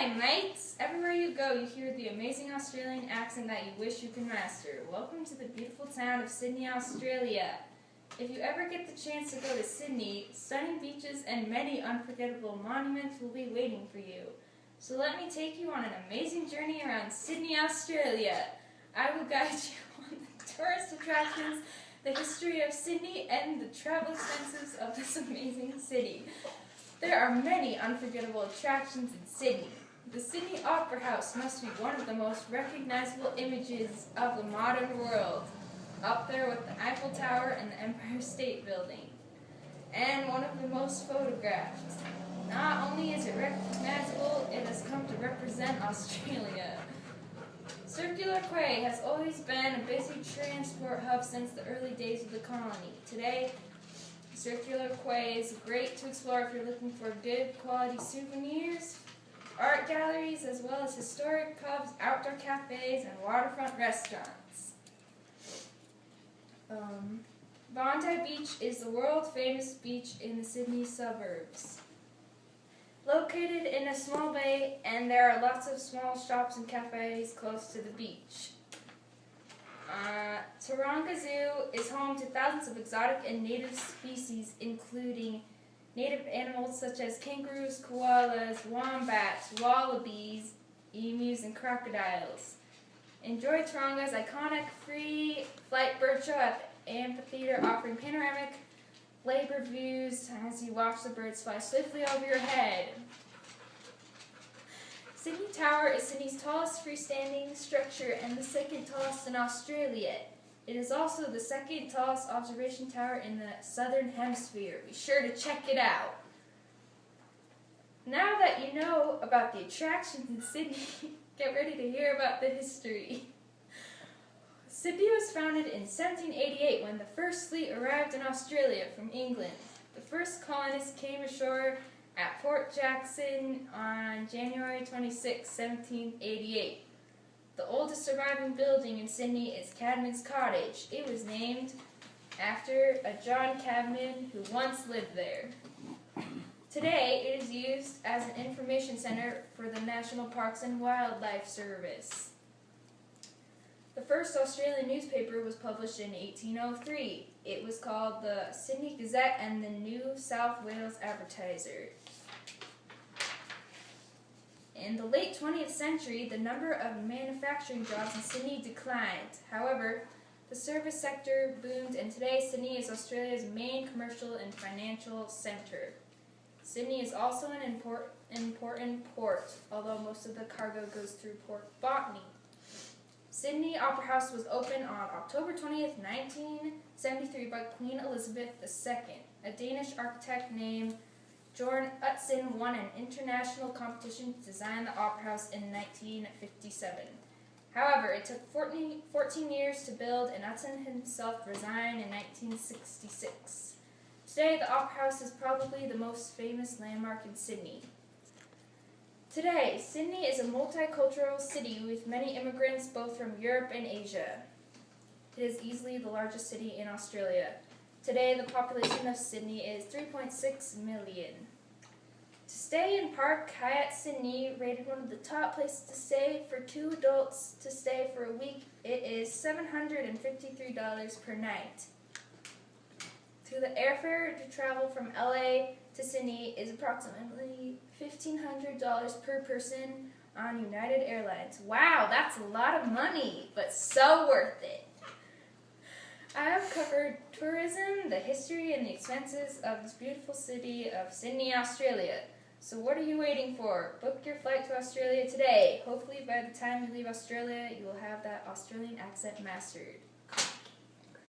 Hi, mates! Everywhere you go, you hear the amazing Australian accent that you wish you could master. Welcome to the beautiful town of Sydney, Australia. If you ever get the chance to go to Sydney, stunning beaches and many unforgettable monuments will be waiting for you. So let me take you on an amazing journey around Sydney, Australia. I will guide you on the tourist attractions, the history of Sydney, and the travel expenses of this amazing city. There are many unforgettable attractions in Sydney. The Sydney Opera House must be one of the most recognizable images of the modern world, up there with the Eiffel Tower and the Empire State Building, and one of the most photographed. Not only is it recognizable, it has come to represent Australia. Circular Quay has always been a busy transport hub since the early days of the colony. Today, Circular Quay is great to explore if you're looking for good quality souvenirs, art galleries, as well as historic pubs, outdoor cafes, and waterfront restaurants. Bondi Beach is the world-famous beach in the Sydney suburbs. Located in a small bay, and there are lots of small shops and cafes close to the beach. Taronga Zoo is home to thousands of exotic and native species, including native animals such as kangaroos, koalas, wombats, wallabies, emus, and crocodiles. Enjoy Taronga's iconic free flight bird show at the amphitheater, offering panoramic labor views as you watch the birds fly swiftly over your head. Sydney Tower is Sydney's tallest freestanding structure and the second tallest in Australia. It is also the second tallest observation tower in the southern hemisphere. Be sure to check it out. Now that you know about the attractions in Sydney, get ready to hear about the history. Sydney was founded in 1788 when the first fleet arrived in Australia from England. The first colonists came ashore at Port Jackson on January 26, 1788. The oldest surviving building in Sydney is Cadman's Cottage. It was named after a John Cadman who once lived there. Today, it is used as an information center for the National Parks and Wildlife Service. The first Australian newspaper was published in 1803. It was called the Sydney Gazette and the New South Wales Advertiser. In the late 20th century, the number of manufacturing jobs in Sydney declined. However, the service sector boomed, and today Sydney is Australia's main commercial and financial center. Sydney is also an important port, although most of the cargo goes through Port Botany. Sydney Opera House was opened on October 20th, 1973 by Queen Elizabeth II. A Danish architect named Jorn Utzon won an international competition to design the Opera House in 1957. However, it took 14 years to build, and Utzon himself resigned in 1966. Today, the Opera House is probably the most famous landmark in Sydney. Today, Sydney is a multicultural city with many immigrants both from Europe and Asia. It is easily the largest city in Australia. Today, the population of Sydney is 3.6 million. To stay in Park Hyatt Sydney, rated one of the top places to stay for two adults to stay for a week, it is $753 per night. To the airfare to travel from LA to Sydney is approximately $1,500 per person on United Airlines. Wow, that's a lot of money, but so worth it. I have covered tourism, the history, and the expenses of this beautiful city of Sydney, Australia. So what are you waiting for? Book your flight to Australia today. Hopefully by the time you leave Australia, you will have that Australian accent mastered.